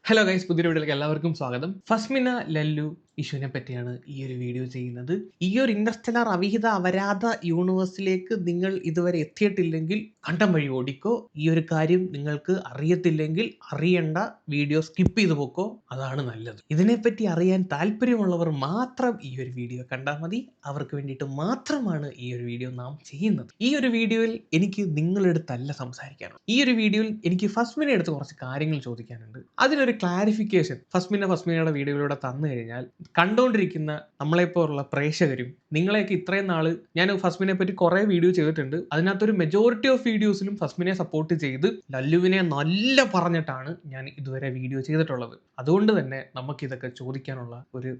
Hello guys, പുതിയ വീഡിയോയിലേക്ക് എല്ലാവർക്കും സ്വാഗതം. ഫസ്മിന ലല്ലു ഇഷ്യൂവിനെ പറ്റിയാണ് ഈ ഒരു വീഡിയോ ചെയ്യുന്നത്. ഈ ഒരു ഇന്റർസ്റ്റെല്ലാർ അവിഹിത അപരാധ യൂണിവേഴ്സിലേക്ക് നിങ്ങൾ ഇതുവരെ എത്തിയിട്ടില്ലെങ്കിൽ കണ്ടം വഴി ഓടിക്കോ. ഈ ഒരു കാര്യം നിങ്ങൾക്ക് അറിയത്തില്ലെങ്കിൽ അറിയണ്ട, വീഡിയോ സ്കിപ്പ് ചെയ്ത് പോക്കോ, അതാണ് നല്ലത്. ഇതിനെപ്പറ്റി അറിയാൻ താല്പര്യമുള്ളവർ മാത്രം ഈ ഒരു വീഡിയോ കണ്ടാൽ മതി. അവർക്ക് വേണ്ടിയിട്ട് മാത്രമാണ് ഈ ഒരു വീഡിയോ നാം ചെയ്യുന്നത്. ഈ ഒരു വീഡിയോയിൽ എനിക്ക് നിങ്ങളുടെ അടുത്തല്ല സംസാരിക്കാനുള്ളത്. ഈ ഒരു വീഡിയോയിൽ എനിക്ക് ഫസ്മിനെ അടുത്ത് കുറച്ച് കാര്യങ്ങൾ ചോദിക്കാനുണ്ട്. അതിനൊരു ക്ലാരിഫിക്കേഷൻ ഫസ്മിനയുടെ വീഡിയോയിലൂടെ തന്നു കഴിഞ്ഞാൽ കണ്ടുകൊണ്ടിരിക്കുന്ന നമ്മളെപ്പോലുള്ള പ്രേക്ഷകരും നിങ്ങളെയൊക്കെ ഇത്രയും നാള് ഞാൻ ഫസ്മിനെ പറ്റി കുറെ വീഡിയോ ചെയ്തിട്ടുണ്ട്. അതിനകത്തൊരു മെജോറിറ്റി ഓഫ് വീഡിയോസിലും ഫസ്മിനെ സപ്പോർട്ട് ചെയ്ത് ലല്ലുവിനെ നല്ല പറഞ്ഞിട്ടാണ് ഞാൻ ഇതുവരെ വീഡിയോ ചെയ്തിട്ടുള്ളത്. അതുകൊണ്ട് തന്നെ നമുക്കിതൊക്കെ ചോദിക്കാനുള്ള ഒരു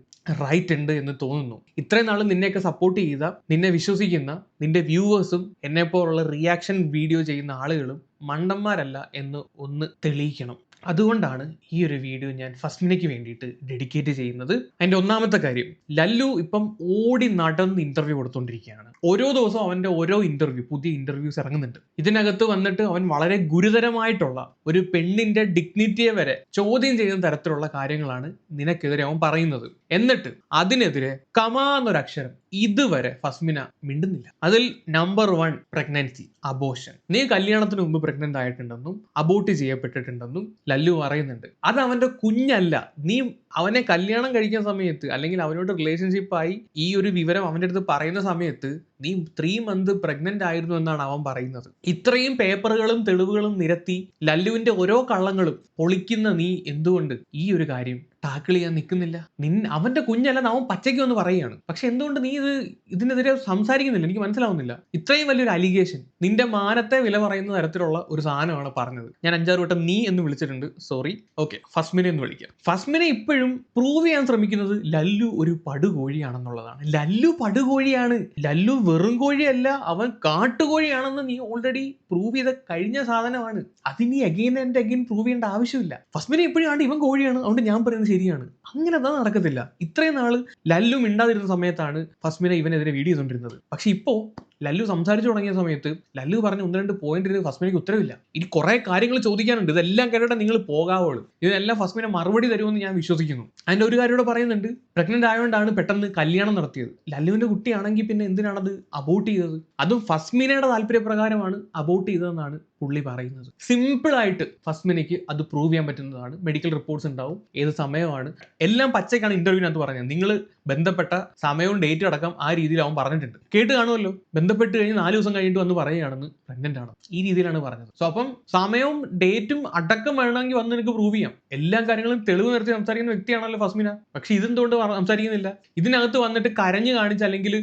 റൈറ്റ് ഉണ്ട് എന്ന് തോന്നുന്നു. ഇത്രയും നാൾ നിന്നെയൊക്കെ സപ്പോർട്ട് ചെയ്ത, നിന്നെ വിശ്വസിക്കുന്ന നിന്റെ വ്യൂവേഴ്സും എന്നെപ്പോലുള്ള റിയാക്ഷൻ വീഡിയോ ചെയ്യുന്ന ആളുകളും മണ്ടന്മാരല്ല എന്ന് ഒന്ന് തെളിയിക്കണം. അതുകൊണ്ടാണ് ഈ ഒരു വീഡിയോ ഞാൻ ഫസ്മിനയ്ക്ക് വേണ്ടിയിട്ട് ഡെഡിക്കേറ്റ് ചെയ്യുന്നത്. അതിൻ്റെ ഒന്നാമത്തെ കാര്യം, ലല്ലു ഇപ്പം ഓടി നടന്ന് ഇന്റർവ്യൂ കൊടുത്തുകൊണ്ടിരിക്കുകയാണ്. ഓരോ ദിവസവും അവൻ്റെ ഓരോ പുതിയ ഇന്റർവ്യൂസ് ഇറങ്ങുന്നുണ്ട്. ഇതിനകത്ത് വന്നിട്ട് അവൻ വളരെ ഗുരുതരമായിട്ടുള്ള ഒരു പെണ്ണിന്റെ ഡിഗ്നിറ്റിയെ വരെ ചോദ്യം ചെയ്യുന്ന തരത്തിലുള്ള കാര്യങ്ങളാണ് നിനക്കെതിരെ അവൻ പറയുന്നത്. എന്നിട്ട് അതിനെതിരെ കമാന്നൊരക്ഷരം ഇതുവരെ ഫസ്മിന മിണ്ടുന്നില്ല. അതിൽ നമ്പർ 1 പ്രഗ്നൻസി, അബോഷൻ. നീ കല്യാണത്തിന് മുമ്പ് പ്രഗ്നന്റ് ആയിട്ടുണ്ടെന്നും അബോർട്ട് ചെയ്യപ്പെട്ടിട്ടുണ്ടെന്നും ലല്ലു പറയുന്നുണ്ട്. അത് അവന്റെ കുഞ്ഞല്ല. നീ അവനെ കല്യാണം കഴിക്കുന്ന സമയത്ത് അല്ലെങ്കിൽ അവനോട് റിലേഷൻഷിപ്പായി ഈ ഒരു വിവരം അവൻ്റെ അടുത്ത് പറയുന്ന സമയത്ത് നീ 3 months പ്രഗ്നന്റ് ആയിരുന്നു എന്നാണ് അവൻ പറയുന്നത്. ഇത്രയും പേപ്പറുകളും തെളിവുകളും നിരത്തി ലല്ലുവിന്റെ ഓരോ കള്ളങ്ങളും പൊളിക്കുന്ന നീ എന്തുകൊണ്ട് ഈ ഒരു കാര്യം ടാക്കിൾ ചെയ്യാൻ നിൽക്കുന്നില്ല? അവന്റെ കുഞ്ഞല്ല, അവൻ പച്ചയ്ക്ക് വന്ന് പറയുകയാണ്. പക്ഷെ എന്തുകൊണ്ട് നീ ഇതിനെതിരെ സംസാരിക്കുന്നില്ല? എനിക്ക് മനസ്സിലാവുന്നില്ല. ഇത്രയും വലിയൊരു അലിഗേഷൻ, നിന്റെ മാനത്തെ വില പറയുന്ന തരത്തിലുള്ള ഒരു സാധനമാണ് പറഞ്ഞത്. ഞാൻ 5-6 വട്ടം നീ എന്ന് വിളിച്ചിട്ടുണ്ട്, സോറി. ഓക്കെ, ഫസ്മിനെ എന്ന് വിളിക്കാം. ഫസ്മിനെ ഇപ്പോഴും പ്രൂവ് ചെയ്യാൻ ശ്രമിക്കുന്നത് ലല്ലു ഒരു പടുകോഴിയാണെന്നുള്ളതാണ്. ലല്ലു പടുകോഴിയാണ്, ലല്ലു വെറും കോഴിയല്ല, അവൻ കാട്ടുകോഴിയാണെന്ന് നീ ഓൾറെഡി പ്രൂവ് ചെയ്ത കഴിഞ്ഞ സാധനമാണ്. അത് നീ അഗെയിൻ ആൻഡ് അഗെയിൻ പ്രൂവ് ചെയ്യേണ്ട ആവശ്യമില്ല. ഫസ്മിനെ ഇപ്പോഴും ആണ്ട് ഇവൻ കോഴിയാണ്, അതുകൊണ്ട് ഞാൻ പറയുന്നത് ശരിയാണ്. അങ്ങനെ അതാ നടക്കത്തില്ല. ഇത്രയും നാള് ലല്ലു മിണ്ടാതിരുന്ന സമയത്താണ് ഫസ്മിനെ ഇവനെതിരെ വീഡിയോ ചെയ്തുകൊണ്ടിരുന്നത്. പക്ഷെ ഇപ്പോ ലല്ലു സംസാരിച്ചു തുടങ്ങിയ സമയത്ത് ലല്ലു പറഞ്ഞ 1-2 പോയിന്റിന് ഫസ്മിനയ്ക്ക് ഉത്തരവില്ല. ഇനി കുറെ കാര്യങ്ങൾ ചോദിക്കാനുണ്ട്. ഇതെല്ലാം കേട്ടിട്ട് നിങ്ങൾ പോകാവുള്ളൂ. ഇതെല്ലാം ഫസ്മിനെ മറുപടി തരുമെന്ന് ഞാൻ വിശ്വസിക്കുന്നു. അതിന്റെ ഒരു കാര്യം ഇവിടെ പറയുന്നുണ്ട്, പ്രഗ്നന്റ് ആയതുകൊണ്ടാണ് പെട്ടെന്ന് കല്യാണം നടത്തിയത്. ലല്ലുവിന്റെ കുട്ടിയാണെങ്കിൽ പിന്നെ എന്തിനാണത് അബോർട്ട് ചെയ്തത്? അതും ഫസ്മിനയുടെ താല്പര്യപ്രകാരമാണ് അബോർട്ട് ചെയ്തതെന്നാണ് പുള്ളി പറയുന്നത്. സിമ്പിൾ ആയിട്ട് ഫസ്മിനയ്ക്ക് അത് പ്രൂവ് ചെയ്യാൻ പറ്റുന്നതാണ്. മെഡിക്കൽ റിപ്പോർട്ട്സ് ഉണ്ടാവും, ഏത് സമയമാണ്, എല്ലാം പച്ചയ്ക്കാണ് ഇന്റർവ്യൂവിനകത്ത് പറഞ്ഞത്. നിങ്ങൾ ബന്ധപ്പെട്ട സമയവും ഡേറ്റും അടക്കം ആ രീതിയിൽ അവൻ പറഞ്ഞിട്ടുണ്ട്. കേട്ട് കാണുമല്ലോ. ബന്ധപ്പെട്ട് കഴിഞ്ഞ് 4 ദിവസം കഴിഞ്ഞിട്ട് വന്ന് പറയുകയാണെന്ന് പ്രഗ്നന്റ് ആണ്, ഈ രീതിയിലാണ് പറഞ്ഞത്. സോ അപ്പം സമയവും ഡേറ്റും അടക്കം വേണമെങ്കിൽ വന്ന് എനിക്ക് പ്രൂവ് ചെയ്യാം. എല്ലാ കാര്യങ്ങളും തെളിവ് നിർത്തി സംസാരിക്കുന്ന വ്യക്തിയാണല്ലോ ഫസ്മിന. പക്ഷെ ഇതെന്തുകൊണ്ട് സംസാരിക്കുന്നില്ല? ഇതിനകത്ത് വന്നിട്ട് കരഞ്ഞ് കാണിച്ച് അല്ലെങ്കിൽ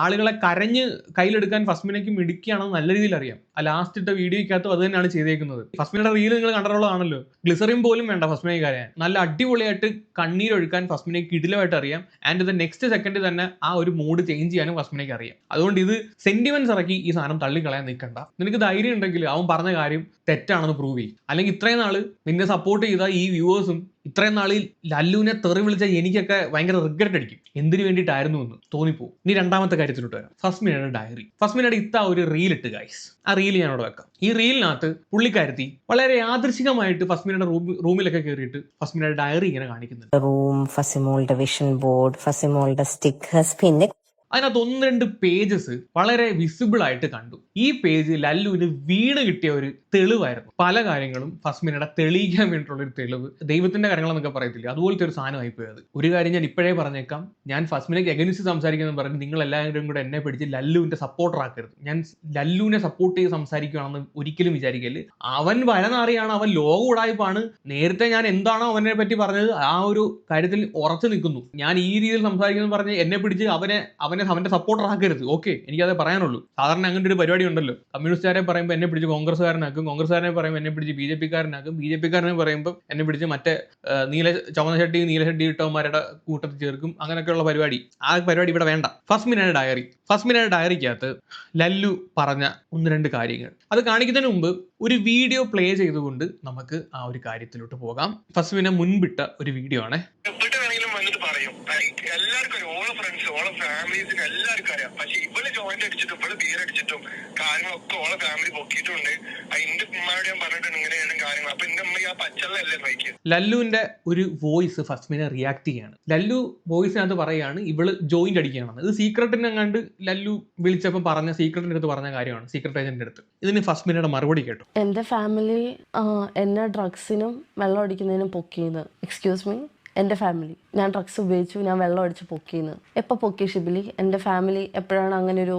ആളുകളെ കരഞ്ഞ് കയ്യിലെടുക്കാൻ ഫസ്മിനയ്ക്ക് മിടുക്കിയാണെന്ന് നല്ല രീതിയിൽ അറിയാം. ആ ലാസ്റ്റ് ഇട്ട വീഡിയോയ്ക്കകത്തും അത് തന്നെയാണ് ചെയ്തേക്കുന്നത്. ഫസ്മിനയുടെ റീൽ നിങ്ങൾ കണ്ടിട്ടുള്ളതാണല്ലോ. ഗ്ലിസറിൻ പോലും വേണ്ട ഫസ്മിനയ്ക്ക് കരയാൻ. നല്ല അടിപൊളിയായിട്ട് കണ്ണീരൊഴുക്കാൻ ഫസ്മിനയ്ക്ക് കിടിലമായിട്ട് അറിയാം. ആൻഡ് ദ നെക്സ്റ്റ് സെക്കൻഡ് തന്നെ ആ ഒരു മൂഡ് ചേഞ്ച് ചെയ്യാനും ഫസ്മിനയ്ക്ക് അറിയാം. അതുകൊണ്ട് ഇത് സെന്റിമെന്റ്സ് ഇറക്കി ഈ സാധനം തള്ളിക്കളയാൻ നിൽക്കണ്ട. നിനക്ക് ധൈര്യം ഉണ്ടെങ്കിൽ അവൻ പറഞ്ഞ കാര്യം തെറ്റാണെന്ന് പ്രൂവ് ചെയ്യും. അല്ലെങ്കിൽ ഇത്രയും നാള് നിന്നെ സപ്പോർട്ട് ചെയ്ത ഈ വ്യൂവേഴ്സും ഇത്രയും നാളിൽ ലല്ലുവിനെ തെറി വിളിച്ച എനിക്കൊക്കെ ഭയങ്കര റിഗ്രറ്റ് അടിക്കും. എന്തിനു വേണ്ടിയിട്ടായിരുന്നു എന്ന് തോന്നിപ്പോവും. ഇനി രണ്ടാമത്തെ കാര്യത്തിലോട്ട് വരാം. ഫസ്മിനയുടെ ഡയറി. ഫസ്മിനയുടെ ഒരു റീൽ ഇട്ട് ഗൈസ്. ആ റീൽ ഞാൻ അവിടെ വെക്കാം. ഈ റീലിനകത്ത് പുള്ളിക്കാരത്തി വളരെ യാദൃശികമായിട്ട് ഫസ്മിനയുടെ റൂമിലൊക്കെ കയറിയിട്ട് ഫസ്മിനയുടെ ഡയറി ഇങ്ങനെ കാണിക്കുന്നുണ്ട്. റൂം, ഫസിമോളുടെ വിഷൻ ബോർഡ്, ഫസിമോളുടെ സ്റ്റിക്കേഴ്സ്, പിന്നെ അതിനകത്ത് 1-2 പേജസ് വളരെ വിസിബിൾ ആയിട്ട് കണ്ടു. ഈ പേജ് ലല്ലുവിന് വീണ് കിട്ടിയ ഒരു തെളിവായിരുന്നു. പല കാര്യങ്ങളും ഫസ്മിനയുടെ തെളിയിക്കാൻ വേണ്ടിയിട്ടുള്ള ഒരു തെളിവ്. ദൈവത്തിന്റെ കാര്യങ്ങളെന്നൊക്കെ പറയത്തില്ല, അതുപോലത്തെ ഒരു സാധനമായി പോയത്. ഒരു കാര്യം ഞാൻ ഇപ്പോഴേ പറഞ്ഞേക്കാം, ഞാൻ ഫസ്മിനയ്ക്ക് എഗനിസ്റ്റ് സംസാരിക്കുന്ന പറഞ്ഞ് നിങ്ങൾ എല്ലാവരും കൂടെ എന്നെ പിടിച്ച് ലല്ലുവിന്റെ സപ്പോർട്ടർ ആക്കരുത്. ഞാൻ ലല്ലുവിനെ സപ്പോർട്ട് ചെയ്ത് സംസാരിക്കുകയാണെന്ന് ഒരിക്കലും വിചാരിക്കല്. അവൻ വരനാറിയാണ്, അവൻ ലോക ഉടായ്പാണ്. നേരത്തെ ഞാൻ എന്താണോ അവനെ പറ്റി പറഞ്ഞത് ആ ഒരു കാര്യത്തിൽ ഉറച്ചു നിൽക്കുന്നു. ഞാൻ ഈ രീതിയിൽ സംസാരിക്കുന്നു പറഞ്ഞ് എന്നെ പിടിച്ച് അവന്റെ സപ്പോർട്ടർ ആക്കരുത്. ഓക്കെ, എനിക്കതേ പറയാനുള്ളൂ. സാധാരണ അങ്ങനെ ഒരു പരിപാടി ഉണ്ടല്ലോ. കമ്മ്യൂണിസ്റ്റുകാരെ പറയുമ്പോൾ എന്നെ പിടിച്ച് കോൺഗ്രസ്സുകാരനാക്കും, കോൺഗ്രസ്സുകാരനെ പറയുമ്പോൾ എന്നെ പിടിച്ച് BJP-കാരനാക്കും, BJP-കാരനെ പറയുമ്പോൾ എന്നെ പിടിച്ച് മറ്റേ ചുവന്ന ഷഡ്ഡി ഇട്ടവന്മാരുടെ കൂട്ടത്തിൽ ചേർക്കും. അങ്ങനെയൊക്കെയുള്ള പരിപാടി. ആ പരിപാടി ഇവിടെ വേണ്ട. ഫസ്മിനയുടെ ഡയറിക്കകത്ത് ലല്ലു പറഞ്ഞ 1-2 കാര്യങ്ങൾ അത് കാണിക്കുന്നതിന് മുമ്പ് ഒരു വീഡിയോ പ്ലേ ചെയ്തുകൊണ്ട് നമുക്ക് ആ ഒരു കാര്യത്തിലോട്ട് പോകാം. ഫസ്മിന മുൻപിട്ട ഒരു വീഡിയോ ആണ്. എല്ലാരും വന്നിട്ട് പറയും എല്ലാവർക്കും അറിയാം, ഓളെ ഫ്രണ്ട്സ് ഓളെ ഫാമിലീസിന് എല്ലാവർക്കും അറിയാം. പക്ഷെ ഇവള് ജോയിന്റ് അടിച്ചിട്ടും ഇവള് ബിയർ അടിച്ചിട്ടും കാര്യങ്ങളൊക്കെ ഓളെ ഫാമിലി പൊക്കിയിട്ടുണ്ട്. എന്റെ ഉമ്മയോട് ഞാൻ പറഞ്ഞിട്ടുണ്ട് ഇങ്ങനെയാണ് കാര്യങ്ങൾ. അപ്പൊ എന്റെ ഉമ്മ ആ പച്ചവെള്ളല്ലേ നോക്കിയത്. ലല്ലുവിന്റെ ഒരു വോയിസ് ഫസ്മിനെ റിയാക്ട് ചെയ്യാണ്. ലല്ലു വോയിസിനകത്ത് പറയാണ് ഇവള് ജോയിന്റ് അടിക്കുകയാണെന്ന്. ഇത് സീക്രട്ടിനെ കണ്ട് ലല്ലു വിളിച്ചപ്പോൾ പറഞ്ഞ സീക്രട്ടിന്റെ അടുത്ത് പറഞ്ഞ കാര്യമാണ്, സീക്രട്ട് ഏജന്റിന്റെ അടുത്ത്. ഇതിന് ഫസ്മിനയുടെ മറുപടി കേട്ടോ. എൻ്റെ ഫാമിലി എന്നെ ഡ്രഗ്സിനും വെള്ളം അടിക്കുന്നതിനും പൊക്കിയെന്ന്. എക്സ്ക്യൂസ് മീ, എൻ്റെ ഫാമിലി ഞാൻ ഡ്രഗ്സ് ഉപയോഗിച്ചു, ഞാൻ വെള്ളം അടിച്ച് പൊക്കിയെന്ന്. എപ്പോൾ പൊക്കി ഷിബിലി? എൻ്റെ ഫാമിലി എപ്പോഴാണ് അങ്ങനെ ഒരു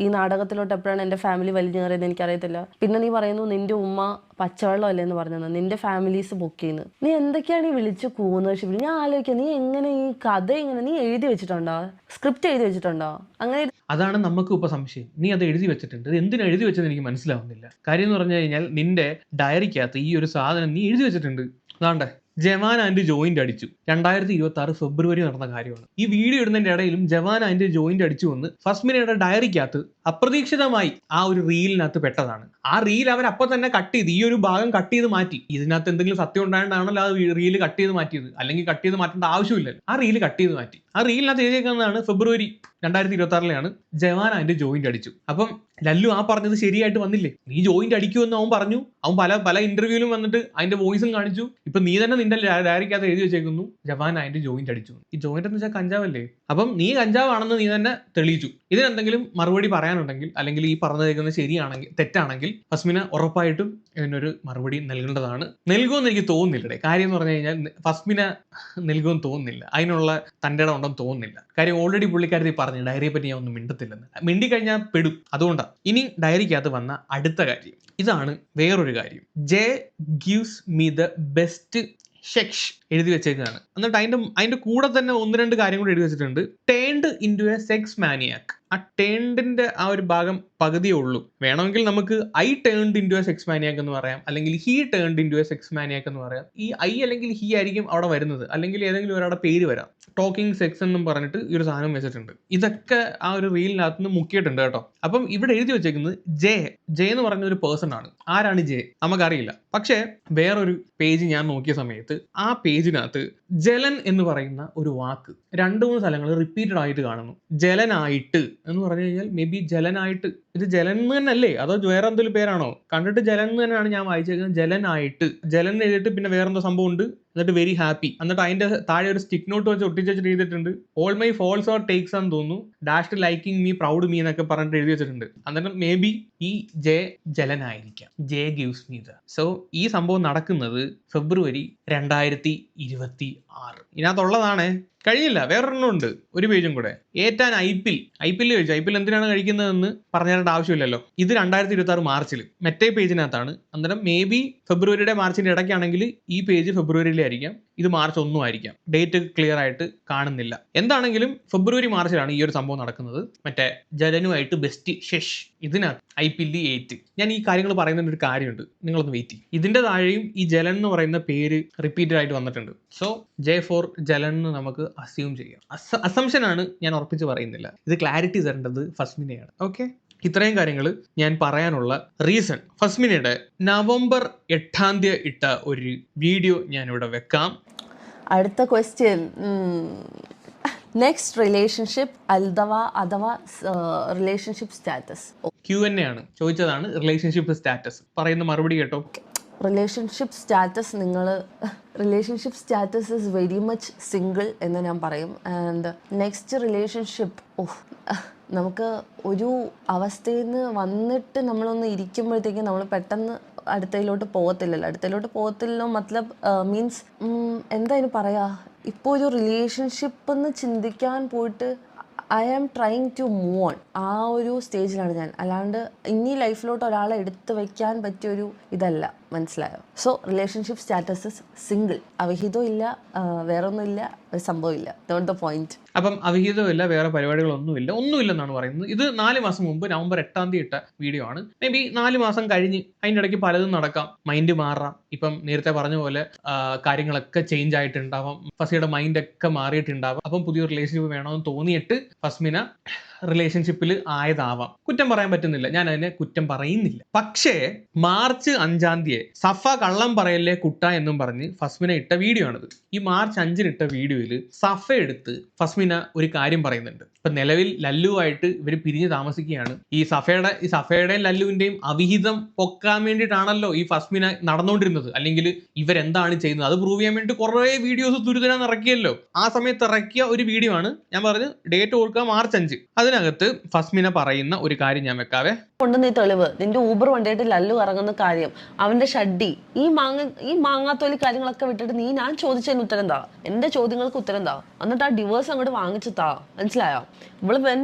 ഈ നാടകത്തിലോട്ട് എപ്പോഴാണ് എൻ്റെ ഫാമിലി വലിഞ്ഞു കയറിയെന്ന് എനിക്കറിയത്തില്ല. പിന്നെ നീ പറയുന്നു നിൻ്റെ ഉമ്മ പച്ചവെള്ളം അല്ലേ എന്ന് പറഞ്ഞത്, നിൻ്റെ ഫാമിലീസ് പൊക്കിയെന്ന്. നീ എന്തൊക്കെയാണ് ഈ വിളിച്ച് കൂവുന്നത് ഷിബിലി? ഞാൻ ആലോചിക്കുക, നീ എങ്ങനെ ഈ കഥ എങ്ങനെ നീ എഴുതി വെച്ചിട്ടുണ്ടോ? സ്ക്രിപ്റ്റ് എഴുതി വെച്ചിട്ടുണ്ടോ? അങ്ങനെ അതാണ് നമുക്ക് ഇപ്പോൾ സംശയം. നീ അത് എഴുതി വെച്ചിട്ടുണ്ട്, ഇത് എന്തിനാ എഴുതി വെച്ചതെന്ന് എനിക്ക് മനസ്സിലാവുന്നില്ല. കാര്യം എന്ന് പറഞ്ഞു കഴിഞ്ഞാൽ നിന്റെ ഡയറിക്കകത്ത് ഈ ഒരു സാധനം നീ എഴുതി വെച്ചിട്ടുണ്ട്. അതാണ്ടേ ജവാൻ ആൻഡ് ജോയിന്റ് അടിച്ചു. 2026 ഫെബ്രുവരി നടന്ന കാര്യമാണ്. ഈ വീഡിയോ ഇടുന്നതിന്റെ ഇടയിലും ജവാൻ ആൻഡ് ജോയിന്റ് അടിച്ചു വന്ന് ഫസ്മിനയുടെ ഡയറിക്കകത്ത് അപ്രതീക്ഷിതമായി ആ ഒരു റീലിനകത്ത് പെട്ടതാണ്. ആ റീൽ അവർ അപ്പോൾ തന്നെ കട്ട് ചെയ്ത് ഈ ഒരു ഭാഗം കട്ട് ചെയ്ത് മാറ്റി. ഇതിനകത്ത് എന്തെങ്കിലും സത്യം ഉണ്ടായതാണല്ലോ ആ റീല് കട്ട് ചെയ്ത് മാറ്റിയത്, അല്ലെങ്കിൽ കട്ട് ചെയ്ത് മാറ്റേണ്ട ആവശ്യമില്ലല്ലോ. ആ റീല് കട്ട് ചെയ്ത് മാറ്റി. ആ റീലിനകത്ത് എഴുതിയേക്കുന്നതാണ് ഫെബ്രുവരി 2026 ജവാൻ ആൻഡ് ജോയിന്റ് അടിച്ചു. അപ്പം ലല്ലു ആ പറഞ്ഞത് ശരിയായിട്ട് വന്നില്ലേ? നീ ജോയിന്റ് അടിക്കുമെന്ന് അവൻ പറഞ്ഞു. അവൻ പല ഇന്റർവ്യൂവിലും വന്നിട്ട് അതിന്റെ വോയിസും കാണിച്ചു. ഇപ്പൊ നീ തന്നെ നിന്റെ ഡയറിക്കകത്ത് എഴുതി വെച്ചേക്കുന്നു ജവാൻ ആൻഡ് ജോയിന്റ് അടിച്ചു. ഈ ജോയിന്റ് എന്ന് വെച്ചാൽ കഞ്ചാവല്ലേ? അപ്പം നീ കഞ്ചാവാണെന്ന് നീ തന്നെ തെളിയിച്ചു. ഇതിനെന്തെങ്കിലും മറുപടി പറയാനുണ്ടെങ്കിൽ, അല്ലെങ്കിൽ ഈ പറഞ്ഞേക്കുന്നത് ശരിയാണെങ്കിൽ തെറ്റാണെങ്കിൽ ഫസ്മിന ഉറപ്പായിട്ടും ഇതിനൊരു മറുപടി നൽകേണ്ടതാണ്. നൽകുമെന്ന് എനിക്ക് തോന്നുന്നില്ലേ. കാര്യം എന്ന് പറഞ്ഞു കഴിഞ്ഞാൽ ഫസ്മിന നൽകുമെന്ന് തോന്നുന്നില്ല, അതിനുള്ള തൻ്റെ ഇടം ഉണ്ടെന്ന് തോന്നുന്നില്ല. കാര്യം ഓൾറെഡി പുള്ളിക്കാരത്തി പറഞ്ഞു ഡയറിയെ പറ്റി ഞാൻ ഒന്നും മിണ്ടത്തില്ലെന്ന്. മിണ്ടിക്കഴിഞ്ഞാൽ പെടും. അതുകൊണ്ടാണ്. ഇനി ഡയറിക്കകത്ത് വന്ന അടുത്ത കാര്യം ഇതാണ്. വേറൊരു കാര്യം, J gives me the best sex എഴുതി വെച്ചേക്കാണ്. എന്നിട്ട് അതിന്റെ കൂടെ തന്നെ 1-2 കാര്യം കൂടി എഴുതി വെച്ചിട്ടുണ്ട്. Turned into A sex മാനിയാക്ക്. ആ ടേൺഡിന്റെ ആ ഒരു ഭാഗം പകുതിയേ ഉള്ളൂ. വേണമെങ്കിൽ നമുക്ക് I turned into A sex മാനിയാക്ക് എന്ന് പറയാം, അല്ലെങ്കിൽ he turned into A sex മാനിയാക്ക് എന്ന് പറയാം. ഈ ഐ അല്ലെങ്കിൽ ഹീ ആയിരിക്കും അവിടെ വരുന്നത്, അല്ലെങ്കിൽ ഏതെങ്കിലും ഒരാളുടെ പേര് വരാം. ടോക്കിംഗ് സെക്സ് എന്നും പറഞ്ഞിട്ട് ഈ ഒരു സാധനം വെച്ചിട്ടുണ്ട്. ഇതൊക്കെ ആ ഒരു റീലിനകത്ത് നിന്ന് മുക്കിയിട്ടുണ്ട് കേട്ടോ. അപ്പം ഇവിടെ എഴുതി വെച്ചേക്കുന്നത് ജെ എന്ന് പറഞ്ഞ ഒരു പേഴ്സൺ ആണ്. ആരാണ് ജെ നമുക്കറിയില്ല. പക്ഷേ വേറൊരു പേജ് ഞാൻ നോക്കിയ സമയത്ത് ആ പേജിനകത്ത് ജലൻ എന്ന് പറയുന്ന ഒരു വാക്ക് 2-3 സ്ഥലങ്ങളിൽ റിപ്പീറ്റഡ് ആയിട്ട് കാണുന്നു. ജലനായിട്ട് എന്ന് പറഞ്ഞു കഴിഞ്ഞാൽ മേ ബി ജലനായിട്ട്. ഇത് ജലൻ തന്നെയല്ലേ, അതോ വേറെ എന്തെങ്കിലും പേരാണോ? കണ്ടിട്ട് ജലൻ തന്നെയാണ് ഞാൻ വായിച്ചേക്കുന്നത്. ജലനായിട്ട്. ജലൻ എഴുതിയിട്ട് പിന്നെ വേറെന്തോ സംഭവം ഉണ്ട്, എന്നിട്ട് വെരി ഹാപ്പി. എന്നിട്ട് അതിന്റെ താഴെ ഒരു സ്റ്റിക്ക് നോട്ട് വെച്ച് ഒട്ടിച്ചിട്ട് എഴുതിയിട്ടുണ്ട് all my faults or takes ആണെന്ന് തോന്നുന്നു. Dashed liking me proud me എന്നൊക്കെ പറഞ്ഞിട്ട് എഴുതി വെച്ചിട്ടുണ്ട്. എന്നിട്ട് മേ ബി ഈ ജലനായിരിക്കാം. J gives me the. So ഈ സംഭവം നടക്കുന്നത് ഫെബ്രുവരി 2026. ഇതിനകത്തുള്ളതാണ്. കഴിഞ്ഞില്ല, വേറൊരെണ്ണം ഉണ്ട്, ഒരു പേജും കൂടെ. ഏറ്റാൻ ഐപിഎൽ കഴിച്ചു. ഐപിഎൽ എന്തിനാണ് കഴിക്കുന്നതെന്ന് പറഞ്ഞിട്ട് ആവശ്യമില്ലല്ലോ. ഇത് 2026 മാർച്ചിൽ മറ്റേ പേജിനകത്താണ്. അന്നേരം മേ ബി ഫെബ്രുവരിയുടെ മാർച്ചിന്റെ ഇടയ്ക്കാണെങ്കിൽ ഈ പേജ് ഫെബ്രുവരിയിലായിരിക്കാം, ഇത് മാർച്ച് 1 ആയിരിക്കാം. ഡേറ്റ് ക്ലിയർ ആയിട്ട് കാണുന്നില്ല. എന്താണെങ്കിലും ഫെബ്രുവരി മാർച്ചിലാണ് ഈ ഒരു സംഭവം നടക്കുന്നത്. മറ്റേ ജലനുമായിട്ട് ബെസ്റ്റ് ഷെഷ് ഇതിനകത്ത് IPL 8. ഞാൻ ഈ കാര്യങ്ങൾ പറയുന്നതിന് ഒരു കാര്യമുണ്ട്, നിങ്ങളൊന്ന് വെയിറ്റ് ചെയ്യും. ഇതിന്റെ താഴെയും ഈ ജലൻ എന്ന് പറയുന്ന പേര് റിപ്പീറ്റഡ് ആയിട്ട് വന്നിട്ടുണ്ട്. സോ ജെ ഫോർ ജലൻ എന്ന് നമുക്ക് അസ്യൂം ചെയ്യാം. അസംഷനാണ്, ഞാൻ ഉറപ്പിച്ച് പറയുന്നില്ല. ഇത് ക്ലാരിറ്റി തരേണ്ടത് ഫസ്മിനെയാണ്. ഓക്കെ, ഇത്രയും കാര്യങ്ങൾ ഞാൻ പറയാനുള്ള റീസൺ. ഫസ്മിനയുടെ നവംബർ 8 ഇട്ട ഒരു വീഡിയോ ഞാനിവിടെ വെക്കാം. അടുത്ത ക്വസ്റ്റ്യൻ, നെക്സ്റ്റ് റിലേഷൻഷിപ്പ് അഥവാ റിലേഷൻഷിപ്പ് സ്റ്റാറ്റസ്. Q&A ആണ് ചോദിച്ചതാണ്. റിലേഷൻഷിപ്പ് സ്റ്റാറ്റസ് പറയുന്ന മറുപടി കേട്ടോ. Relationship status is very much single എന്ന് ഞാൻ പറയും. ആൻഡ് നെക്സ്റ്റ് റിലേഷൻഷിപ്പ്, നമുക്ക് ഒരു അവസ്ഥയിൽ നിന്ന് വന്നിട്ട് നമ്മളൊന്ന് ഇരിക്കുമ്പോഴത്തേക്കും നമ്മൾ പെട്ടെന്ന് അടുത്തതിലോട്ട് പോകത്തില്ലല്ലോ. മത്ലബ് മീൻസ് എന്താ ഇതിന് പറയാ, ഇപ്പോൾ ഒരു റിലേഷൻഷിപ്പ് എന്ന് ചിന്തിക്കാൻ പോയിട്ട് I am trying to move on. ആ ഒരു സ്റ്റേജിലാണ് ഞാൻ. അല്ലാണ്ട് ഇനി ലൈഫിലോട്ട് ഒരാളെ എടുത്ത് വെക്കാൻ പറ്റിയൊരു ഇതല്ല, മനസ്സിലായോ? So relationship status single. അവിഹിതവും ഇല്ല, വേറൊന്നുമില്ല, ഒരു സംഭവമില്ല. Not the point. അപ്പം അവിഹിതമില്ല, വേറെ ഒന്നുമില്ലെന്നാണ് പറയുന്നത്. ഇത് 4 മാസം മുമ്പ് നവംബർ 8 ഇട്ട വീഡിയോ ആണ്. മേ ബി 4 മാസം കഴിഞ്ഞ് അതിൻ്റെ ഇടയ്ക്ക് പലതും നടക്കാം, മൈൻഡ് മാറാം. ഇപ്പം നേരത്തെ പറഞ്ഞ പോലെ കാര്യങ്ങളൊക്കെ ചേഞ്ച് ആയിട്ടുണ്ടാവാം, ഫസിയുടെ മൈൻഡൊക്കെ മാറിയിട്ടുണ്ടാവാം. അപ്പം പുതിയ റിലേഷൻഷിപ്പ് വേണമെന്ന് തോന്നിയിട്ട് ഫസ്മിന റിലേഷൻഷിപ്പിൽ ആയതാവാം. കുറ്റം പറയാൻ പറ്റുന്നില്ല, ഞാൻ അതിനെ കുറ്റം പറയുന്നില്ല. പക്ഷേ മാർച്ച് 5 സഫ കള്ളം പറയല്ലേ കുട്ട എന്നും പറഞ്ഞ് ഫസ്മിന ഇട്ട വീഡിയോ ആണിത്. ഈ മാർച്ച് 5 ഇട്ട വീഡിയോയിൽ സഫ എടുത്ത് ഫസ്മിന ഒരു കാര്യം പറയുന്നുണ്ട്. ഇപ്പൊ നിലവിൽ ലല്ലുവായിട്ട് ഇവർ പിരിഞ്ഞ് താമസിക്കുകയാണ്. ഈ സഫയുടെയും ലല്ലുവിന്റെയും അവിഹിതം പൊക്കാൻ വേണ്ടിയിട്ടാണല്ലോ ഈ ഫസ്മിന നടന്നുകൊണ്ടിരുന്നത്. അല്ലെങ്കിൽ ഇവരെന്താണ് ചെയ്യുന്നത് അത് പ്രൂവ് ചെയ്യാൻ വേണ്ടി കുറേ വീഡിയോസ് തുരുതരാന്ന് ഇറക്കിയല്ലോ. ആ സമയത്ത് ഇറക്കിയ ഒരു വീഡിയോ ആണ് ഞാൻ പറഞ്ഞു, ഡേറ്റ് ഓർക്കുക മാർച്ച് 5. അതിനകത്ത് ഫസ്മിന പറയുന്ന ഒരു കാര്യം ഞാൻ വെക്കാവേ. കൊണ്ട് നീ തെളിവ് നിന്റെ ഊബർ വണ്ടിയായിട്ട് ലല്ലു ഇറങ്ങുന്ന കാര്യം, അവന്റെ ഷഡ്ഡി, ഈ മാങ്ങാത്തോലി കാര്യങ്ങളൊക്കെ വിട്ടിട്ട് നീ ഞാൻ ചോദിച്ചതിന് ഉത്തരം താ, എന്റെ ചോദ്യങ്ങൾക്ക് ഉത്തരം താ, എന്നിട്ട് ആ ഡിവോഴ്സ് അങ്ങോട്ട് വാങ്ങിച്ചു താ. മനസ്സിലായോ? ഇവള്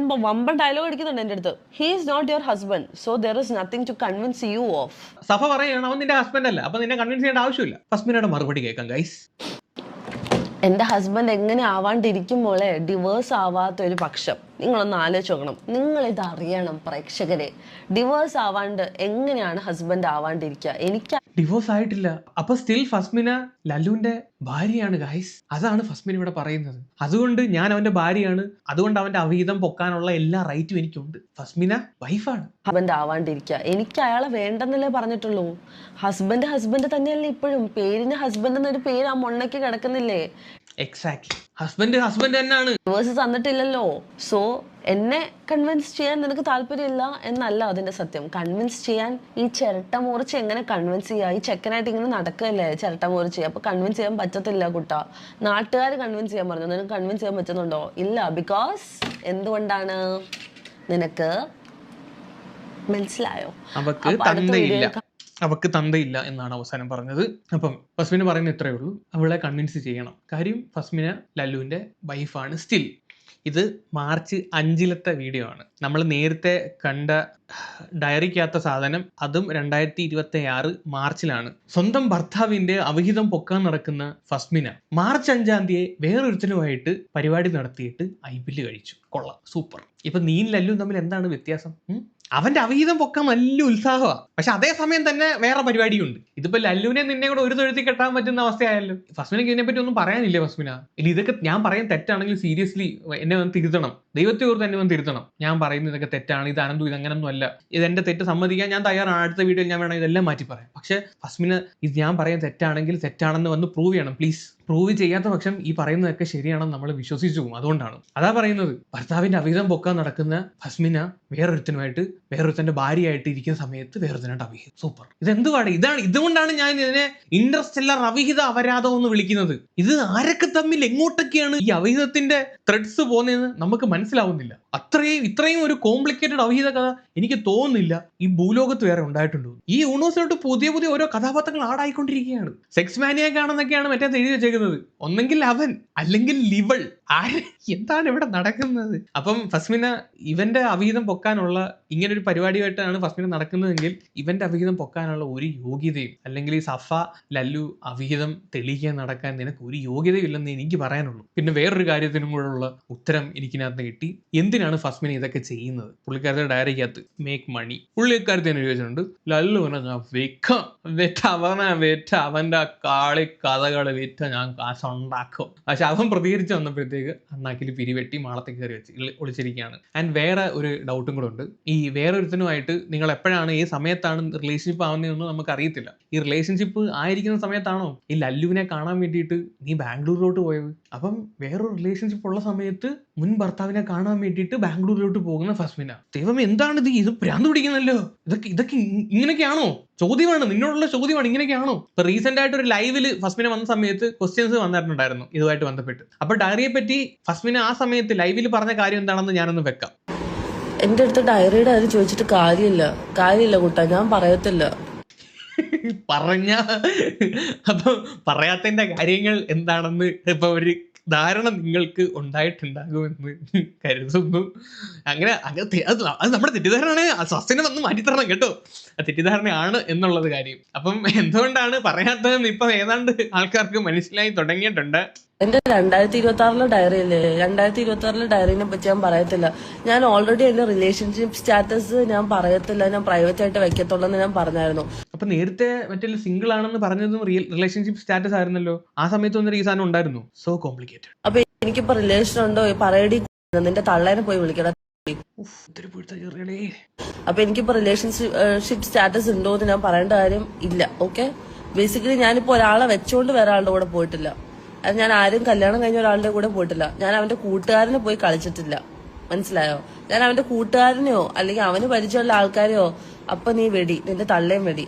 വമ്പൻ ഡയലോഗ് അടിക്കുന്നുണ്ട് എന്റെ അടുത്ത്. He is not your husband, so there is nothing to convince you of. സഫ പറയാണ് അവൻ നിന്റെ ഹസ്ബൻഡ് അല്ല, അപ്പൊ നിന്നെ കൺവിൻസ് ചെയ്യേണ്ട ആവശ്യമില്ല. ഫസ്മിനയുടെ മറുപടി കേൾക്കാം ഗൈസ്. എൻ്റെ ഹസ്ബൻഡ് എങ്ങനെ ആവാണ്ടിരിക്കുമ്പോളെ ഡിവോഴ്സ് ആവാത്ത ഒരു പക്ഷം നിങ്ങളൊന്ന് ആലോചിച്ച് നോക്കണം. നിങ്ങളിത് അറിയണം പ്രേക്ഷകരെ. ഡിവോഴ്സ് ആവാണ്ട് എങ്ങനെയാണ് ഹസ്ബൻഡ് ആവാണ്ടിരിക്കുക? എനിക്ക് ഡിവോഴ്സ് ആയിട്ടില്ല, അപ്പൊ സ്റ്റിൽ ഫസ്മിന ലല്ലുവിന്റെ ഭാര്യയാണ് ഗൈസ്. അതാണ് ഫസ്മിന ഇവിടെ പറയുന്നത്. അതുകൊണ്ട് ഞാൻ അവന്റെ ഭാര്യയാണ്, അതുകൊണ്ട് അവന്റെ അവിഹിതം പൊക്കാനുള്ള എല്ലാ റൈറ്റും എനിക്കുണ്ട്. ഫസ്മിന വൈഫാണ്. ഹസ്ബൻഡ് ആവാണ്ടിരിക്കുക, എനിക്ക് അയാളെ വേണ്ടെന്നല്ലേ പറഞ്ഞിട്ടുള്ളൂ. ഹസ്ബൻഡ് തന്നെയല്ലേ ഇപ്പോഴും. പേരിന് ഹസ്ബൻഡ് എന്നൊരു പേര് ആ മൊണ്ണയ്ക്ക് കിടക്കുന്നില്ലേ? എക്സാക്ട്ലി, ഹസ്ബൻഡ് തന്നെയാണ്. ഡിവോഴ്സ് തന്നിട്ടില്ലല്ലോ. സോ എന്നെ കൺവിൻസ് ചെയ്യാൻ നിനക്ക് താല്പര്യമില്ല എന്നല്ല അതിന്റെ സത്യം. കൺവിൻസ് ചെയ്യാൻ ഈ ചിരട്ട മുറിച്ച് എങ്ങനെ കൺവിൻസ് ചെയ്യുക? ഈ ചെക്കനായിട്ട് ഇങ്ങനെ നടക്കല്ലേ ചിരട്ട മുറിച്ച്. അപ്പൊ കൺവിൻസ് ചെയ്യാൻ പറ്റത്തില്ല കുട്ടാ. നാട്ടുകാർ കൺവിൻസ് ചെയ്യാൻ പറഞ്ഞു, നിനക്ക് കൺവിൻസ് ചെയ്യാൻ പറ്റുന്നുണ്ടോ? ഇല്ല. ബിക്കോസ് എന്തുകൊണ്ടാണ്? നിനക്ക് മനസ്സിലായോ? അവക്ക് തന്തയില്ല എന്നാണ് അവസാനം പറഞ്ഞത്. അപ്പം ഫസ്മിന പറയുന്നത് ഇത്രയേ ഉള്ളൂ, അവളെ കൺവിൻസ് ചെയ്യണം. കാര്യം ഫസ്മിന ലല്ലുവിന്റെ വൈഫാണ് സ്റ്റിൽ. ഇത് മാർച്ച് 5 വീഡിയോ ആണ്. നമ്മൾ നേരത്തെ കണ്ട ഡയറിക്കകത്ത സാധനം അതും 2026 മാർച്ചിലാണ്. സ്വന്തം ഭർത്താവിന്റെ അവിഹിതം പൊക്കാൻ നടക്കുന്ന ഫസ്മിന മാർച്ച് 5 വേറൊരുത്തനുമായിട്ട് പരിപാടി നടത്തിയിട്ട് ഐപിഎൽ കഴിച്ചു. കൊള്ളാം, സൂപ്പർ. ഇപ്പൊ നീ ലല്ലു തമ്മിൽ എന്താണ് വ്യത്യാസം? അവന്റെ അവിഹിതം പൊക്കാൻ വലിയ ഉത്സാഹമാണ്, പക്ഷെ അതേസമയം തന്നെ വേറെ പരിപാടിയുണ്ട്. ഇതിപ്പോ ലല്ലുവിനെ നിന്നെ കൂടെ ഒരു തൊഴുത്തി കെട്ടാൻ പറ്റുന്ന അവസ്ഥയായല്ലോ. ഫസ്മിനക്ക് ഇതിനെ പറ്റി ഒന്നും പറയാനില്ലേ ഫസ്മിന? ഇനി ഇതൊക്കെ ഞാൻ പറയാൻ തെറ്റാണെങ്കിൽ സീരിയസ്ലി എന്നെ വന്ന് തിരുത്തണം. ദൈവത്തെ ഓർത്ത് എന്നെ വന്ന് തിരുത്തണം. ഞാൻ പറയുന്നത് ഇതൊക്കെ തെറ്റാണ്, ഇത് അനന്തു ഇതങ്ങനൊന്നും അല്ല, ഇതെന്റെ തെറ്റ് സമ്മതിക്കാൻ ഞാൻ തയ്യാറാണ്. അടുത്ത വീഡിയോയിൽ ഞാൻ വേണം ഇതെല്ലാം മാറ്റി പറയാം. പക്ഷെ ഫസ്മിന ഇത് ഞാൻ പറയാൻ തെറ്റാണെങ്കിൽ തെറ്റാണെന്ന് വന്ന് പ്രൂവ് ചെയ്യണം പ്ലീസ്. പ്രൂവ് ചെയ്യാത്ത പക്ഷം ഈ പറയുന്നതൊക്കെ ശരിയാണെന്ന് നമ്മൾ വിശ്വസിച്ചു പോകും. അതുകൊണ്ടാണ് അതാ പറയുന്നത്. ഭർത്താവിന്റെ അവിഹിതം പൊക്കാൻ നടക്കുന്ന ഫസ്മിന വേറൊരുത്തന്റെ ഭാര്യയായിട്ട് ഇരിക്കുന്ന സമയത്ത് വേറൊരുത്തനായിട്ട് അവിഹിതം. സൂപ്പർ. ഇതെന്തുവാണ്? ഇതുകൊണ്ടാണ് ഞാൻ ഇതിനെ ഇന്റർസ്റ്റെല്ലർ അവിഹിത അപരാധം എന്ന് വിളിക്കുന്നത്. ഇത് ആരൊക്കെ തമ്മിൽ എങ്ങോട്ടൊക്കെയാണ് ഈ അവിഹിതത്തിന്റെ ത്രെഡ്സ് പോകുന്നതെന്ന് നമുക്ക് മനസ്സിലാവുന്നില്ല. ഇത്രയും ഒരു കോംപ്ലിക്കേറ്റഡ് അവിഹിത കഥ എനിക്ക് തോന്നുന്നില്ല ഈ ഭൂലോകത്ത് വേറെ ഉണ്ടായിട്ടുണ്ടോ. ഈ യൂണിവേഴ്സിലോട്ട് പുതിയ ഓരോ കഥാപാത്രങ്ങൾ ആടായിക്കൊണ്ടിരിക്കുകയാണ്. സെക്സ് മാനിയാക്കാണെന്നൊക്കെയാണ് മറ്റേ എഴുതി വെച്ചേക്കുന്നത്. ഒന്നെങ്കിൽ അവൻ അല്ലെങ്കിൽ ലിവൾ. എന്താണ് ഇവിടെ നടക്കുന്നത്? അപ്പം ഫസ്മിന ഇവന്റെ അവിഹിതം പൊക്കാനുള്ള ഇങ്ങനെ ഒരു പരിപാടിയായിട്ടാണ് ഫസ്മിന നടക്കുന്നതെങ്കിൽ ഇവന്റെ അവിഹിതം പൊക്കാനുള്ള ഒരു യോഗ്യതയും, അല്ലെങ്കിൽ ഈ സഫ ലല്ലു അവിഹിതം തെളിയിക്കാൻ നടക്കാൻ നിനക്ക് ഒരു യോഗ്യതയും ഇല്ലെന്ന് എനിക്ക് പറയാനുള്ളൂ. പിന്നെ വേറൊരു കാര്യത്തിനും കൂടെ ഉള്ള ഉത്തരം എനിക്കിനകത്ത് കിട്ടി. എന്തിനാണ് ഫസ്മിന ഇതൊക്കെ ചെയ്യുന്നത്? പുള്ളിക്കാരുടെ ഡയറിക്കകത്ത് മേക്ക് മണി പുള്ളിക്കാരത്തി തന്നെ ചോദിച്ചിട്ടുണ്ട്. ലല്ലുവിനെ ഞാൻ അവന്റെ കാളി കഥകള് വിറ്റ ഞാൻ കാശുണ്ടാക്കും. പക്ഷെ അവൻ പ്രതികരിച്ച് വന്നപ്പോഴത്തേക്ക് അണ്ണാക്കിൽ പിരിവെട്ടി മാളത്തേക്ക് കയറി വെച്ച് ഒളിച്ചിരിക്കുകയാണ്. ആൻഡ് വേറെ ഒരു ഡൗട്ടും കൂടെ ഉണ്ട്. ഈ വേറൊരുത്തനുമായിട്ട് നിങ്ങൾ എപ്പോഴാണ് ഈ സമയത്താണ് റിലേഷൻഷിപ്പ് ആവുന്നതെന്ന് നമുക്ക് അറിയത്തില്ല. ഈ റിലേഷൻഷിപ്പ് ആയിരിക്കുന്ന സമയത്താണോ ഈ ലല്ലുവിനെ കാണാൻ വേണ്ടിയിട്ട് നീ ബാംഗ്ലൂരിലോട്ട് പോയത്? അപ്പം വേറൊരു റിലേഷൻഷിപ്പ് ഉള്ള സമയത്ത് മുൻ ഭർത്താവിനെ കാണാൻ വേണ്ടിയിട്ട് ബാംഗ്ലൂരിലോട്ട് പോകുന്ന ഫസ്മിന. ദൈവം എന്താണിത്? ഇത് ഭ്രാന്ത് പിടിക്കുന്നല്ലോ. ഇതൊക്കെ ഇങ്ങനെയൊക്കെയാണോ? ചോദ്യമാണ്, നിന്നോടുള്ള ചോദ്യമാണ്. ഇങ്ങനെയൊക്കെയാണോ? ഇപ്പൊ റീസെന്റ് ആയിട്ട് ഒരു ലൈവില് ഫസ്മിന വന്ന സമയത്ത് ക്വസ്റ്റ്യൻസ് വന്നിട്ടുണ്ടായിരുന്നു ഇതുമായിട്ട് ബന്ധപ്പെട്ട്. അപ്പൊ ഡയറിയെ പറ്റി ഫസ്മിന ആ സമയത്ത് ലൈവിൽ പറഞ്ഞ കാര്യം എന്താണെന്ന് ഞാനൊന്ന് വെക്കാം. എന്റെ അടുത്ത് ഡയറിയുടെ കാര്യം ചോദിച്ചിട്ട് കാര്യമില്ല കുട്ടാ, ഞാൻ പറയത്തില്ല. പറഞ്ഞ അപ്പൊ പറയാത്തതിന്റെ കാര്യങ്ങൾ എന്താണെന്ന് ഇപ്പൊ ഒരു ധാരണ നിങ്ങൾക്ക് ഉണ്ടായിട്ടുണ്ടാകുമെന്ന് കരുതുന്നു. അത് നമ്മുടെ തെറ്റിദ്ധാരണയാണ്. സ്വസ്ഥനെ വന്ന് മാറ്റിത്തരണം കേട്ടോ. തെറ്റിദ്ധാരണയാണ് എന്നുള്ളത് കാര്യം. അപ്പം എന്തുകൊണ്ടാണ് പറയാത്തതെന്ന് ഇപ്പൊ ഏതാണ്ട് ആൾക്കാർക്ക് മനസ്സിലായി തുടങ്ങിയിട്ടുണ്ട്. എന്റെ 2026 ഡയറിയില്ലേ, 2026 ഡയറിനെ പറ്റി ഞാൻ പറയത്തില്ല. ഞാൻ ഓൾറെഡി എന്റെ റിലേഷൻഷിപ്പ് സ്റ്റാറ്റസ് ഞാൻ പറയത്തില്ല, ഞാൻ പ്രൈവറ്റ് ആയിട്ട് വെക്കത്തുള്ളൂ എന്ന് ഞാൻ പറഞ്ഞായിരുന്നു. അപ്പൊ നേരത്തെ മറ്റേ സിംഗിൾ ആണെന്ന് പറഞ്ഞതും റിലേഷൻഷിപ്പ് സ്റ്റാറ്റസ് ആയിരുന്നല്ലോ. ആ സമയത്ത് ഒന്നും ഈ സാധനം ഉണ്ടായിരുന്നു. So complicated. അപ്പൊ എനിക്കിപ്പോ റിലേഷൻ ഉണ്ടോ പറയടി, നിന്റെ തള്ളേനെ പോയി വിളിക്കണം. അപ്പൊ എനിക്കിപ്പോ റിലേഷൻഷിപ്പ് സ്റ്റാറ്റസ് ഉണ്ടോ എന്ന് ഞാൻ പറയേണ്ട കാര്യം ഇല്ല. ഓക്കെ, ബേസിക്കലി ഞാനിപ്പോ ഒരാളെ വെച്ചോണ്ട് വേറെ ആളുടെ കൂടെ പോയിട്ടില്ല. അത് ഞാൻ ആരും കല്യാണം കഴിഞ്ഞ ഒരാളുടെ കൂടെ പോയിട്ടില്ല. ഞാൻ അവന്റെ കൂട്ടുകാരനെ പോയി കളിച്ചിട്ടില്ല. മനസ്സിലായോ? ഞാൻ അവന്റെ കൂട്ടുകാരനെയോ അല്ലെങ്കിൽ അവന് പരിചയമുള്ള ആൾക്കാരെയോ അപ്പൊ നീ വെടി, നിന്റെ തള്ളയും വെടി.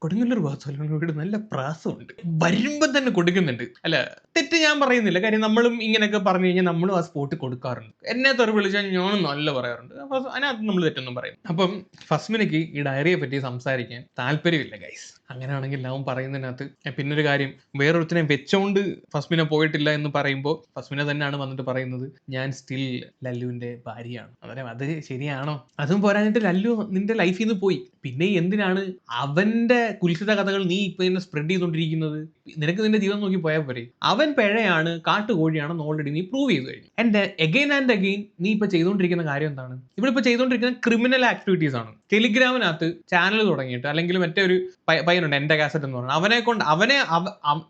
കൊടുങ്ങല്ലൂർ ഭാഗത്തോട് നല്ല പ്രാസമുണ്ട്, വരുമ്പോ തന്നെ കൊടുക്കുന്നുണ്ട്. അല്ല, തെറ്റ് ഞാൻ പറയുന്നില്ല, കാര്യം നമ്മളും ഇങ്ങനെയൊക്കെ പറഞ്ഞു കഴിഞ്ഞാൽ നമ്മളും ആ സ്പോട്ട് കൊടുക്കാറുണ്ട്. എന്നെ തെറി വിളിച്ചാൽ ഞാനും നല്ല പറയാറുണ്ട്. അപ്പൊ അതിനകത്ത് നമ്മൾ തെറ്റൊന്നും പറയും. അപ്പം ഫസ്മിനയ്ക്ക് ഈ ഡയറിയെ പറ്റി സംസാരിക്കാൻ താല്പര്യമില്ല ഗൈസ്. അങ്ങനെയാണെങ്കിൽ എല്ലാവരും പറയുന്നതിനകത്ത് പിന്നൊരു കാര്യം, വേറൊരുത്തിനെ വെച്ചോണ്ട് ഫസ്മിന പോയിട്ടില്ല എന്ന് പറയുമ്പോൾ ഫസ്മിന തന്നെയാണ് വന്നിട്ട് പറയുന്നത് ഞാൻ സ്റ്റിൽ ലല്ലുവിന്റെ ഭാര്യയാണ്. അന്നേരം അത് ശരിയാണോ? അതും പോരാഞ്ഞിട്ട് ലല്ലു നിന്റെ ലൈഫിൽ നിന്ന് പോയി, പിന്നെ എന്തിനാണ് അവന്റെ കുൽസിത കഥകൾ നീ ഇപ്പൊ ഇങ്ങനെ സ്പ്രെഡ് ചെയ്തുകൊണ്ടിരിക്കുന്നത്? നിനക്ക് നിന്റെ ജീവിതം നോക്കി പോയാൽ പോരെ. അവൻ പിഴയാണ്, കാട്ടുകോഴിയാണെന്ന് ഓൾറെഡി നീ പ്രൂവ് ചെയ്തു കഴിഞ്ഞു. ആൻഡ് അഗെയിൻ നീ ഇപ്പൊ ചെയ്തുകൊണ്ടിരിക്കുന്ന കാര്യം എന്താണ്? ഇവിടെ ഇപ്പൊ ചെയ്തുകൊണ്ടിരിക്കുന്ന ക്രിമിനൽ ആക്ടിവിറ്റീസ് ആണ്. ടെലിഗ്രാമിനകത്ത് ചാനൽ തുടങ്ങിയിട്ട്, അല്ലെങ്കിൽ മറ്റേ ഒരു പയ്യനുണ്ട് എന്റെ കാസറ്റ് എന്ന് പറഞ്ഞാൽ, അവനെ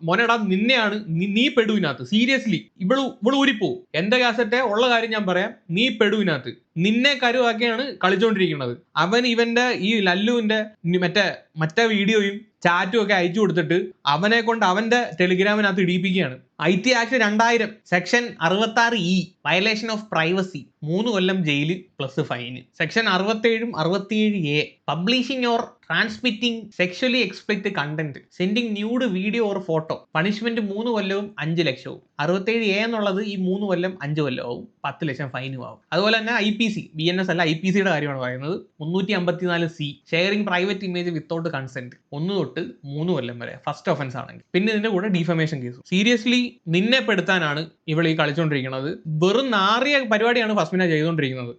മോനെടാ നിന്നെയാണ് നീ പെടുവിനകത്ത്. സീരിയസ്ലി ഇവള് ഊരിപ്പോവും. എന്റെ കാസറ്റ് ഉള്ള കാര്യം ഞാൻ പറയാം, നീ പെടുവിനകത്ത് നിന്നെ കരുവാക്കിയാണ് കളിച്ചോണ്ടിരിക്കുന്നത്. അവൻ ഇവന്റെ ഈ ലല്ലുവിന്റെ മറ്റേ വീഡിയോയും ചാറ്റും ഒക്കെ അയച്ചു കൊടുത്തിട്ട് അവനെ കൊണ്ട് അവന്റെ ടെലിഗ്രാമിനകത്ത് ഇടിയിപ്പിക്കുകയാണ്. IT act 2000 section 66E violation of privacy 3 Kollam jail plus fine. Section 67 67A publishing or transmitting sexually explicit content, sending nude video or photo, punishment 3 കൊല്ലവും 5 ലക്ഷവും. 67A എന്നുള്ളത് ഈ 3 കൊല്ലം 5 കൊല്ലവും 10 ലക്ഷം ഫൈനും ആവും. അതുപോലെ തന്നെ IPC BNS അല്ല IPCയുടെ കാര്യമാണ് പറയുന്നത്. 354C sharing private image without consent 1 തൊട്ട് 3 കൊല്ലം വരെ ഫസ്റ്റ് ഒഫൻസ് ആണെങ്കിൽ. പിന്നെ ഇതിന്റെ കൂടെ ഡിഫമേഷൻ കേസ്. സീരിയസ്ലി നിന്നെ പെടുത്താനാണ് ഇവൾ ഈ കളിച്ചോണ്ടിരിക്കുന്നത്. വെറും നാറിയ പരിപാടിയാണ് ഫസ്മിന ചെയ്തുകൊണ്ടിരിക്കുന്നത്.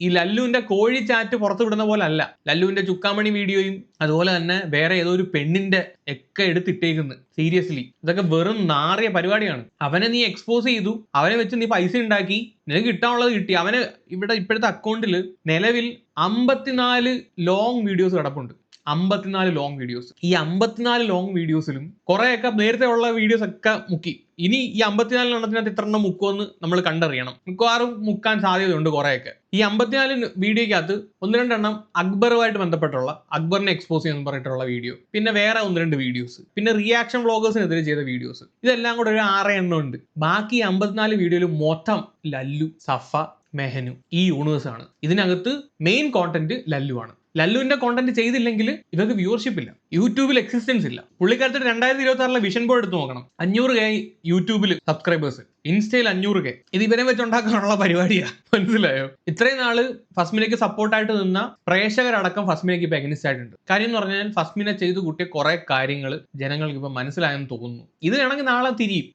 ഈ ലല്ലുവിന്റെ കോഴി ചാറ്റ് പുറത്തു വിടുന്ന പോലെ അല്ല, ലല്ലുവിന്റെ ചുക്കാമണി വീഡിയോയും അതുപോലെ തന്നെ വേറെ ഏതോ ഒരു പെണ്ണിന്റെ ഒക്കെ എടുത്തിട്ടേക്കുന്നത്. സീരിയസ്ലി ഇതൊക്കെ വെറും നാറിയ പരിപാടിയാണ്. അവനെ നീ എക്സ്പോസ് ചെയ്തു, അവനെ വെച്ച് നീ പൈസ ഉണ്ടാക്കി, നിനക്ക് കിട്ടാനുള്ളത് കിട്ടി. അവന് ഇപ്പോഴത്തെ അക്കൗണ്ടിൽ നിലവിൽ 54 ലോങ് വീഡിയോസ് കിടപ്പുണ്ട്. 54 ലോങ് വീഡിയോസ്. ഈ 54 ലോങ് വീഡിയോസിലും കുറെയൊക്കെ നേരത്തെ ഉള്ള വീഡിയോസ് ഒക്കെ മുക്കി. ഇനി ഈ 54 എണ്ണത്തിനകത്ത് എത്ര എണ്ണം മുക്കുമെന്ന് നമ്മൾ കണ്ടറിയണം. മിക്കവാറും മുക്കാൻ സാധ്യതയുണ്ട് കുറെയൊക്കെ. ഈ 54 വീഡിയോയ്ക്കകത്ത് 1-2 എണ്ണം അക്ബറുമായിട്ട് ബന്ധപ്പെട്ടുള്ള, അക്ബറിനെ എക്സ്പോസ് ചെയ്യുന്ന പറഞ്ഞിട്ടുള്ള വീഡിയോ, പിന്നെ വേറെ 1-2 വീഡിയോസ്, പിന്നെ റിയാക്ഷൻ വ്ളോഗേഴ്സിനെതിരെ ചെയ്ത വീഡിയോസ്, ഇതെല്ലാം കൂടെ ഒരു 6 എണ്ണം ഉണ്ട്. ബാക്കി 54 വീഡിയോയിൽ മൊത്തം ലല്ലു, സഫ, മെഹനു ഈ യൂണിവേഴ്സ് ആണ്. ഇതിനകത്ത് മെയിൻ കോണ്ടന്റ് ലല്ലു ആണ്. ലല്ലുവിന്റെ കോണ്ടന്റ് ചെയ്തില്ലെങ്കിൽ ഇവർക്ക് വ്യൂവർഷിപ്പ് ഇല്ല, യൂട്യൂബിൽ എക്സിസ്റ്റൻസ് ഇല്ല. പുള്ളിക്കാരത്തിൽ 2026 വിഷൻ ബോർഡ് എടുത്ത് നോക്കണം. 500K യൂട്യൂബിൽ സബ്സ്ക്രൈബേഴ്സ്, ഇൻസ്റ്റയിൽ 500K. ഇത് ഇവരെ വെച്ചുണ്ടാക്കാനുള്ള പരിപാടിയാ. മനസ്സിലായോ? ഇത്രയും നാള് ഫസ്മിനയ്ക്ക് സപ്പോർട്ടായിട്ട് നിന്ന പ്രേക്ഷകരടക്കം ഫസ്മിനയ്ക്ക് ഇപ്പൊ എഗനിസ്റ്റ് ആയിട്ടുണ്ട്. കാര്യം എന്ന് പറഞ്ഞാൽ ഫസ്മിന ചെയ്തു കൂട്ടിയ കുറെ കാര്യങ്ങൾ ജനങ്ങൾക്ക് ഇപ്പൊ മനസ്സിലായെന്ന് തോന്നുന്നു. ഇത് വേണമെങ്കിൽ നാളെ തിരിയും,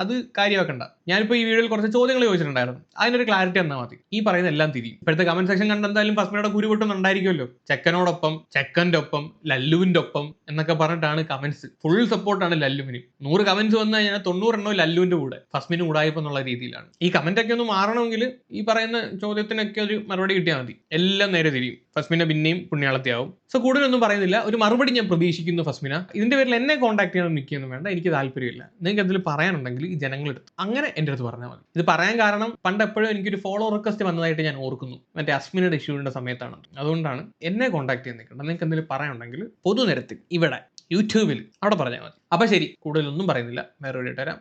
അത് കാര്യമാക്കണ്ട. ഞാനിപ്പോ ഈ വീഡിയോയിൽ കുറച്ച് ചോദ്യങ്ങൾ ചോദിച്ചിട്ടുണ്ടായിരുന്നു, അതിനൊരു ക്ലാരിറ്റി തന്നാൽ മതി. ഈ പറയുന്ന എല്ലാം തിരിയും. ഇപ്പോഴത്തെ കമന്റ് സെക്ഷൻ കണ്ടെന്തായാലും ഫസ്മിനയുടെ കുരുപൊട്ടുന്നുണ്ടായിരിക്കുമല്ലോ. ചെക്കനോടൊപ്പം, ചെക്കന്റെ ഒപ്പം, ലല്ലുവിന്റെ ഒപ്പം എന്നൊക്കെ പറഞ്ഞിട്ടാണ് കമന്റ്സ്. ഫുൾ സപ്പോർട്ടാണ് ലല്ലുവിന്. 100 കമന്റ്സ് വന്നു കഴിഞ്ഞാൽ 90 എണ്ണോ ലല്ലുവിന്റെ കൂടെ, ഫസ്മിന് കൂടായ്പ എന്നുള്ള രീതിയിലാണ്. ഈ കമന്റ് ഒക്കെ ഒന്ന് മാറണമെങ്കിൽ ഈ പറയുന്ന ചോദ്യത്തിനൊക്കെ ഒരു മറുപടി കിട്ടിയാൽ മതി. എല്ലാം നേരെ തിരിയും. ഫസ്മിന പിന്നെയും പുണ്യാളത്തിയാവും. സോ കൂടുതലൊന്നും പറയുന്നില്ല, ഒരു മറുപടി ഞാൻ പ്രതീക്ഷിക്കുന്നു ഫസ്മിന. ഇതിന്റെ പേരിൽ എന്നെ കോൺടാക്ട് ചെയ്യാൻ നിൽക്കുകയൊന്നും വേണ്ട, എനിക്ക് താല്പര്യമില്ല. നിങ്ങൾക്ക് എന്തെങ്കിലും പറയാനുണ്ടെങ്കിൽ ഈ ജനങ്ങളെടുത്ത് അങ്ങനെ എൻ്റെ അടുത്ത് പറഞ്ഞാൽ മതി. ഇത് പറയാൻ കാരണം പണ്ട് എപ്പോഴും എനിക്കൊരു ഫോളോ റിക്വസ്റ്റ് വന്നതായിട്ട് ഞാൻ ഓർക്കുന്നു, മറ്റേ അസ്മിനയുടെ ഇഷ്യൂവിന്റെ സമയത്താണ്. അതുകൊണ്ടാണ് എന്നെ കോൺടാക്ട് ചെയ്യാൻ നിൽക്കേണ്ടത്. നിങ്ങൾക്ക് എന്തെങ്കിലും പറയാനുണ്ടെങ്കിൽ പൊതുനിരത്തിൽ ഇവിടെ യൂട്യൂബിൽ അവിടെ പറഞ്ഞാൽ മതി. അപ്പൊ ശരി, കൂടുതലൊന്നും പറയുന്നില്ല, വേറെ വീഡിയോ തരാം.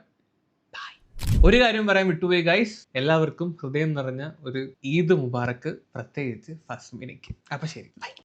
ഒരു കാര്യം പറയാൻ വിട്ടുപോയി ഗൈസ്, എല്ലാവർക്കും ഹൃദയം നിറഞ്ഞ ഒരു ഈദ് മുബാറക്ക്, പ്രത്യേകിച്ച് ഫസ്മിനയ്ക്ക്. അപ്പൊ ശരി, ബൈ.